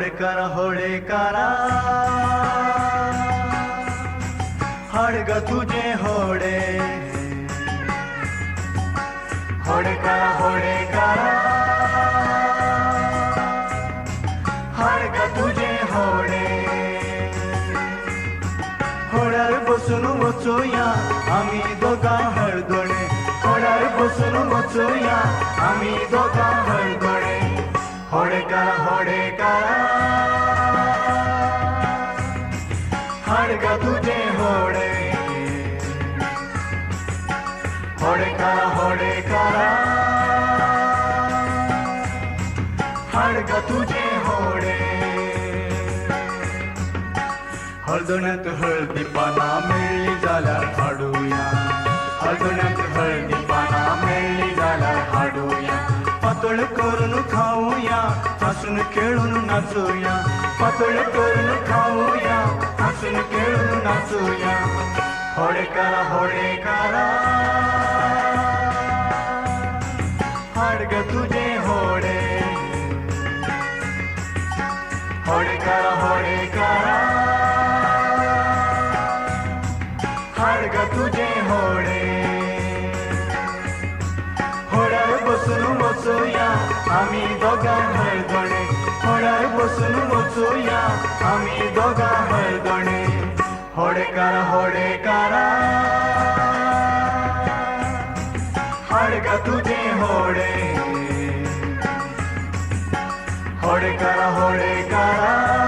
होडेकारा हाडग तुझे होडे होडेकारा हाडग तुझे होडे होड्यार बसून वचूया आम्ही दोघां हळदोणे होड्यार बसून वचूया आम्ही दोघां हळदोणे होडेकारा हाडग तुझे होडे होडेकारा हाडग तुझे होडे हळदोण्यात हळदी पाना मेळ्ळी जाल्यार हाडूया हळदोण्यात हळदी पाना मेळ्ळी जाल्यार हाडूया पातळ करून खाऊया हसून खेळून नाचूया पातळ करून खाऊया हसून खेळून नाचूया होडेकारा हाडग तुझे होडे होडेकारा हाडग तुझे होडे होड्यार बसून वचूया आम्ही दोघां हळदोणे होड्यार बसून वचूया आम्ही दोघां हळदोणे होडेकारा हाडग तुझे होडे होडेकारा